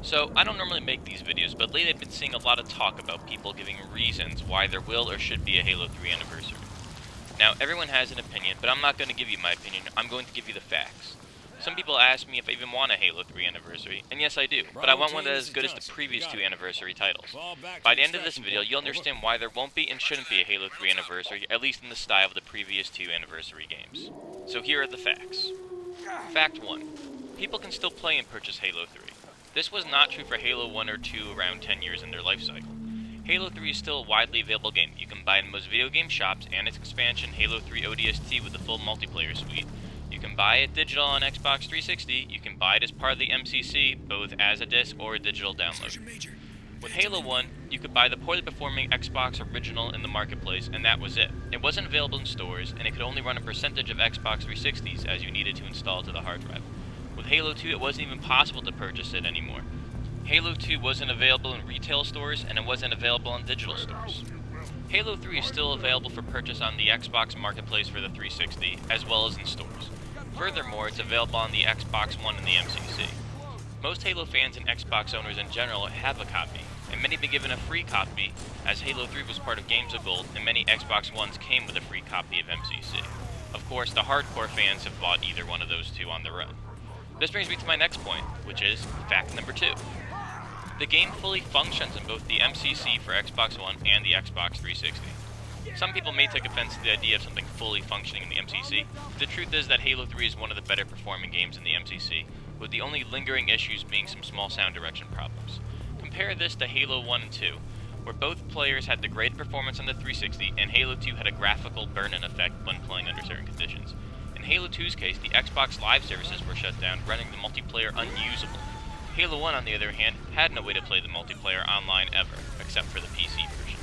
So, I don't normally make these videos, but lately I've been seeing a lot of talk about people giving reasons why there will or should be a Halo 3 anniversary. Now, everyone has an opinion, but I'm not going to give you my opinion, I'm going to give you the facts. Some people ask me if I even want a Halo 3 anniversary, and yes I do, but I want one that is as good as the previous two anniversary titles. By the end of this video, you'll understand why there won't be and shouldn't be a Halo 3 anniversary, at least in the style of the previous two anniversary games. So here are the facts. Fact 1. People can still play and purchase Halo 3. This was not true for Halo 1 or 2 around 10 years in their life cycle. Halo 3 is still a widely available game. You can buy it in most video game shops and its expansion, Halo 3 ODST with the full multiplayer suite. You can buy it digital on Xbox 360, you can buy it as part of the MCC, both as a disc or a digital download. With Halo 1, you could buy the poorly performing Xbox original in the marketplace, and that was it. It wasn't available in stores, and it could only run a percentage of Xbox 360s as you needed to install to the hard drive. With Halo 2, it wasn't even possible to purchase it anymore. Halo 2 wasn't available in retail stores, and it wasn't available on digital stores. Halo 3 is still available for purchase on the Xbox Marketplace for the 360, as well as in stores. Furthermore, it's available on the Xbox One and the MCC. Most Halo fans and Xbox owners in general have a copy, and many have been given a free copy, as Halo 3 was part of Games of Gold, and many Xbox Ones came with a free copy of MCC. Of course, the hardcore fans have bought either one of those two on their own. This brings me to my next point, which is fact number 2. The game fully functions in both the MCC for Xbox One and the Xbox 360. Some people may take offense to the idea of something fully functioning in the MCC, but the truth is that Halo 3 is one of the better performing games in the MCC, with the only lingering issues being some small sound direction problems. Compare this to Halo 1 and 2, where both players had the great performance on the 360 and Halo 2 had a graphical burn-in effect when playing under certain conditions. In Halo 2's case, the Xbox Live services were shut down, rendering the multiplayer unusable. Halo 1, on the other hand, had no way to play the multiplayer online ever, except for the PC version.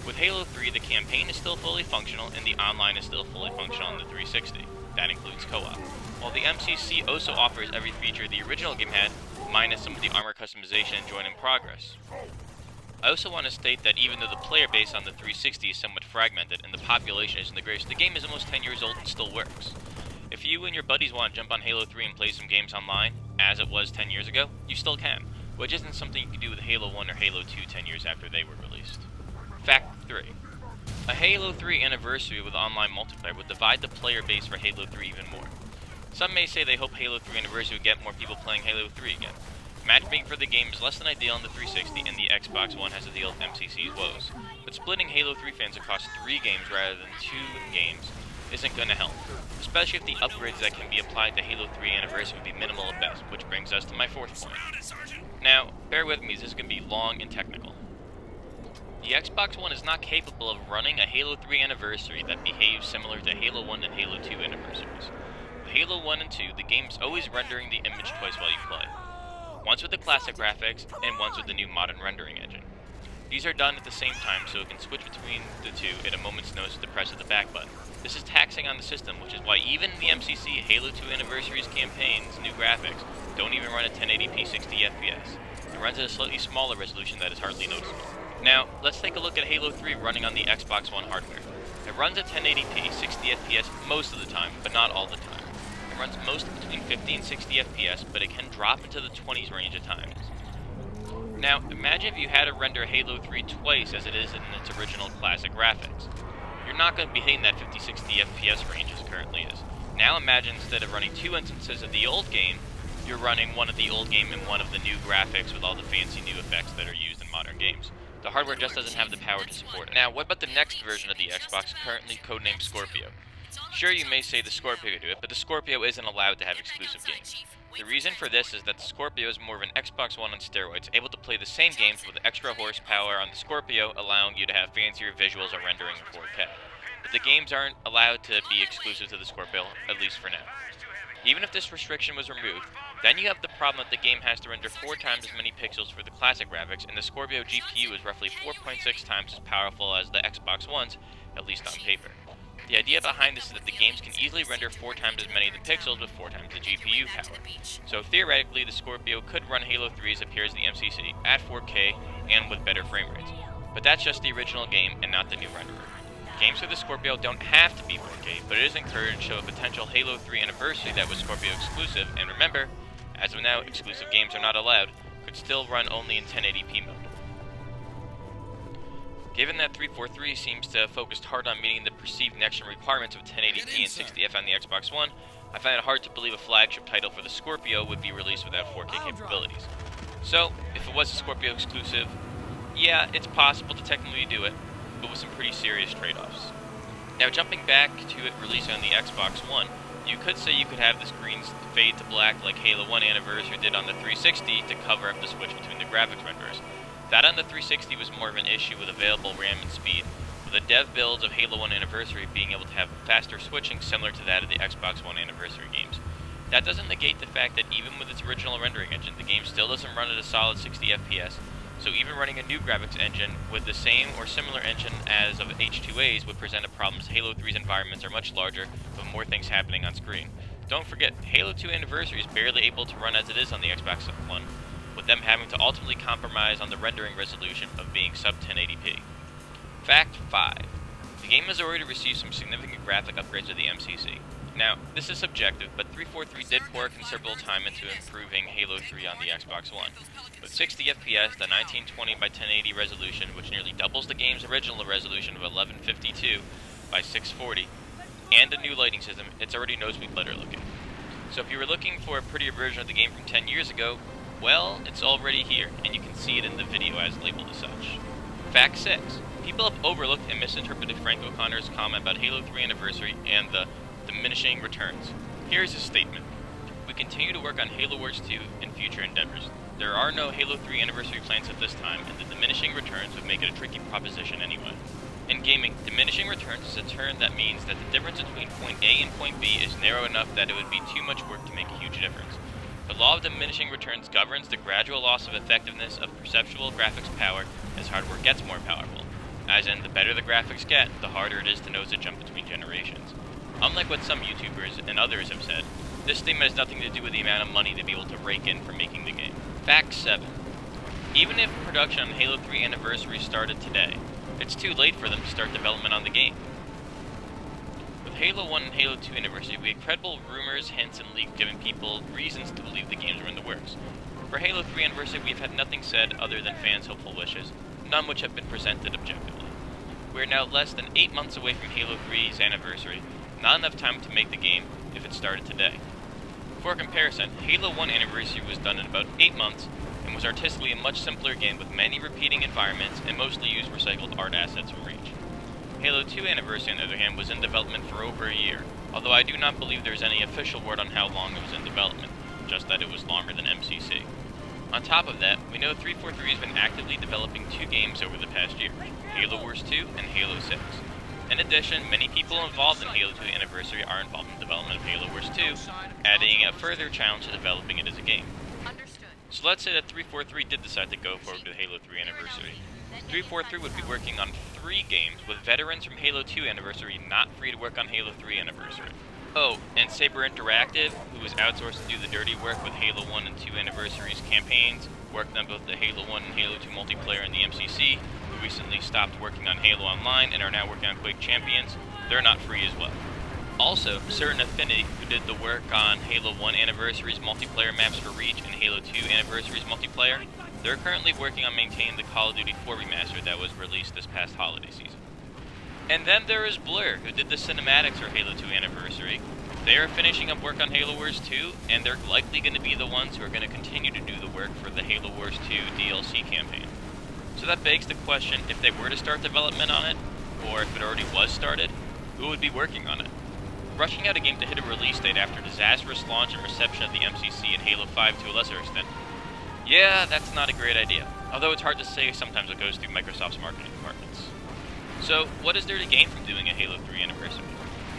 With Halo 3, the campaign is still fully functional and the online is still fully functional on the 360. That includes co-op. While the MCC also offers every feature the original game had, minus some of the armor customization and join in progress. I also want to state that even though the player base on the 360 is somewhat fragmented and the population isn't the greatest, the game is almost 10 years old and still works. If you and your buddies want to jump on Halo 3 and play some games online, as it was 10 years ago, you still can, which isn't something you could do with Halo 1 or Halo 2 10 years after they were released. Fact 3. A Halo 3 anniversary with online multiplayer would divide the player base for Halo 3 even more. Some may say they hope Halo 3 anniversary would get more people playing Halo 3 again. Matchmaking for the game is less than ideal on the 360, and the Xbox One has to deal with MCC's woes. But splitting Halo 3 fans across 3 games rather than 2 games isn't going to help, especially if the upgrades that can be applied to Halo 3 anniversary would be minimal at best, which brings us to my 4th point. Now, bear with me, this is going to be long and technical. The Xbox One is not capable of running a Halo 3 anniversary that behaves similar to Halo 1 and Halo 2 anniversaries. With Halo 1 and 2, the game's always rendering the image twice while you play. Once with the classic graphics, and once with the new modern rendering engine. These are done at the same time, so it can switch between the two at a moment's notice with the press of the back button. This is taxing on the system, which is why even in the MCC, Halo 2 Anniversary's campaign's new graphics don't even run at 1080p 60 FPS. It runs at a slightly smaller resolution that is hardly noticeable. Now, let's take a look at Halo 3 running on the Xbox One hardware. It runs at 1080p 60 FPS most of the time, but not all the time. It runs most between 50 and 60 FPS, but it can drop into the 20s range at times. Now, imagine if you had to render Halo 3 twice as it is in its original classic graphics. You're not going to be hitting that 50-60 FPS range as it currently is. Now imagine instead of running 2 instances of the old game, you're running one of the old game and one of the new graphics with all the fancy new effects that are used in modern games. The hardware just doesn't have the power to support it. Now, what about the next version of the Xbox, currently codenamed Scorpio? Sure, you may say the Scorpio could do it, but the Scorpio isn't allowed to have exclusive games. The reason for this is that the Scorpio is more of an Xbox One on steroids, able to play the same games with extra horsepower on the Scorpio, allowing you to have fancier visuals or rendering in 4K. But the games aren't allowed to be exclusive to the Scorpio, at least for now. Even if this restriction was removed, then you have the problem that the game has to render 4 times as many pixels for the classic graphics, and the Scorpio GPU is roughly 4.6 times as powerful as the Xbox One's, at least on paper. The idea behind this is that the games can easily render 4 times as many of the pixels with 4 times the GPU power. So theoretically, the Scorpio could run Halo 3 as it appears in the MCC at 4K and with better frame rates. But that's just the original game and not the new renderer. Games for the Scorpio don't have to be 4K, but it is encouraged to show a potential Halo 3 anniversary that was Scorpio exclusive, and remember, as of now, exclusive games are not allowed, could still run only in 1080p mode. Given that 343 seems to have focused hard on meeting the perceived next-gen requirements of 1080p and 60f on the Xbox One, I find it hard to believe a flagship title for the Scorpio would be released without 4K capabilities. So, if it was a Scorpio exclusive, yeah, it's possible to technically do it, but with some pretty serious trade-offs. Now, jumping back to it releasing on the Xbox One, you could say you could have the screens fade to black like Halo 1 Anniversary did on the 360 to cover up the switch between the graphics renderers. That on the 360 was more of an issue with available RAM and speed, with the dev builds of Halo 1 Anniversary being able to have faster switching similar to that of the Xbox One Anniversary games. That doesn't negate the fact that even with its original rendering engine, the game still doesn't run at a solid 60 FPS, so even running a new graphics engine with the same or similar engine as of H2A's would present a problem as Halo 3's environments are much larger, with more things happening on screen. Don't forget, Halo 2 Anniversary is barely able to run as it is on the Xbox One, with them having to ultimately compromise on the rendering resolution of being sub 1080p. Fact 5. The game has already received some significant graphic upgrades of the MCC. Now, this is subjective, but 343 did pour considerable time into improving Halo 3 on the Xbox One. With 60 FPS, the 1920 by 1080 resolution, which nearly doubles the game's original resolution of 1152 by 640, and a new lighting system, it's already noticeably better looking. So if you were looking for a prettier version of the game from 10 years ago, well, it's already here, and you can see it in the video as labeled as such. Fact 6. People have overlooked and misinterpreted Frank O'Connor's comment about Halo 3 Anniversary and the diminishing returns. Here's his statement. We continue to work on Halo Wars 2 and future endeavors. There are no Halo 3 Anniversary plans at this time, and the diminishing returns would make it a tricky proposition anyway. In gaming, diminishing returns is a term that means that the difference between point A and point B is narrow enough that it would be too much work to make a huge difference. The law of diminishing returns governs the gradual loss of effectiveness of perceptual graphics power as hardware gets more powerful. As in, the better the graphics get, the harder it is to nose a jump between generations. Unlike what some YouTubers and others have said, this statement has nothing to do with the amount of money they'd be able to rake in for making the game. Fact 7. Even if production on Halo 3 Anniversary started today, it's too late for them to start development on the game. With Halo 1 and Halo 2 Anniversary, we had credible rumors, hints, and leaks giving people reasons to believe the games were in the works. For Halo 3 Anniversary, we have had nothing said other than fans' hopeful wishes, none which have been presented objectively. We are now less than 8 months away from Halo 3's anniversary, not enough time to make the game if it started today. For comparison, Halo 1 Anniversary was done in about 8 months and was artistically a much simpler game with many repeating environments and mostly used recycled art assets from Reach. Halo 2 Anniversary, on the other hand, was in development for over a year, although I do not believe there is any official word on how long it was in development, just that it was longer than MCC. On top of that, we know 343 has been actively developing 2 games over the past year, Halo Wars 2 and Halo 6. In addition, many people involved in Halo 2 Anniversary are involved in the development of Halo Wars 2, adding a further challenge to developing it as a game. So let's say that 343 did decide to go forward with Halo 3 Anniversary. 343 would be working on 3 games, with veterans from Halo 2 Anniversary not free to work on Halo 3 Anniversary. Oh, and Saber Interactive, who was outsourced to do the dirty work with Halo 1 and 2 Anniversary's campaigns, worked on both the Halo 1 and Halo 2 multiplayer in the MCC, who recently stopped working on Halo Online and are now working on Quake Champions, they're not free as well. Also, Certain Affinity, who did the work on Halo 1 Anniversary's multiplayer maps for Reach and Halo 2 Anniversary's multiplayer, they're currently working on maintaining the Call of Duty 4 remaster that was released this past holiday season. And then there is Blur, who did the cinematics for Halo 2 Anniversary. They are finishing up work on Halo Wars 2, and they're likely going to be the ones who are going to continue to do the work for the Halo Wars 2 DLC campaign. So that begs the question, if they were to start development on it, or if it already was started, who would be working on it? Rushing out a game to hit a release date after disastrous launch and reception of the MCC and Halo 5 to a lesser extent, yeah, that's not a great idea. Although it's hard to say, sometimes it goes through Microsoft's marketing departments. So, what is there to gain from doing a Halo 3 Anniversary?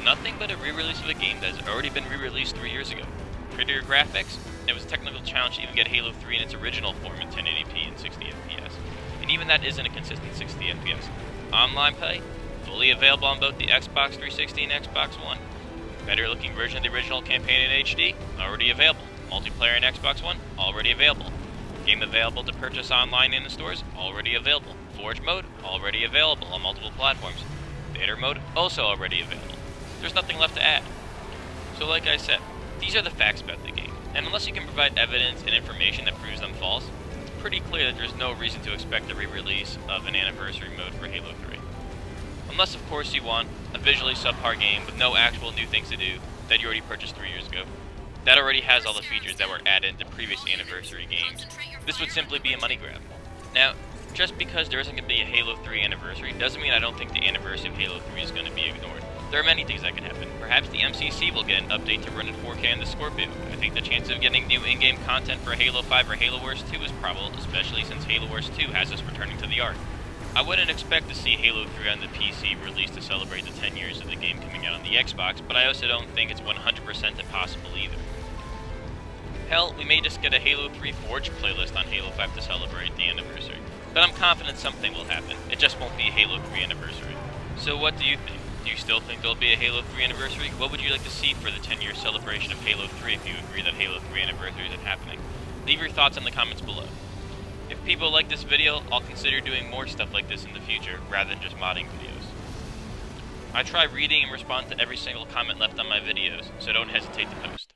Nothing but a re-release of a game that has already been re-released 3 years ago. Prettier graphics, it was a technical challenge to even get Halo 3 in its original form in 1080p and 60 FPS. And even that isn't a consistent 60 FPS. Online play, fully available on both the Xbox 360 and Xbox One. Better looking version of the original campaign in HD, already available. Multiplayer in Xbox One, already available. Game available to purchase online in the stores, already available. Forge mode, already available on multiple platforms. Theater mode, also already available. There's nothing left to add. So like I said, these are the facts about the game, and unless you can provide evidence and information that proves them false, pretty clear that there's no reason to expect a re-release of an anniversary mode for Halo 3. Unless, of course, you want a visually subpar game with no actual new things to do that you already purchased 3 years ago. That already has all the features that were added into previous anniversary games. This would simply be a money grab. Now, just because there isn't going to be a Halo 3 anniversary doesn't mean I don't think the anniversary of Halo 3 is going to be ignored. There are many things that can happen. Perhaps the MCC will get an update to run in 4K on the Scorpio. I think the chance of getting new in-game content for Halo 5 or Halo Wars 2 is probable, especially since Halo Wars 2 has us returning to the Ark. I wouldn't expect to see Halo 3 on the PC released to celebrate the 10 years of the game coming out on the Xbox, but I also don't think it's 100% impossible either. Hell, we may just get a Halo 3 Forge playlist on Halo 5 to celebrate the anniversary. But I'm confident something will happen. It just won't be a Halo 3 anniversary. So what do you think? Do you still think there'll be a Halo 3 anniversary? What would you like to see for the 10-year celebration of Halo 3 if you agree that Halo 3 anniversary isn't happening? Leave your thoughts in the comments below. If people like this video, I'll consider doing more stuff like this in the future, rather than just modding videos. I try reading and respond to every single comment left on my videos, so don't hesitate to post.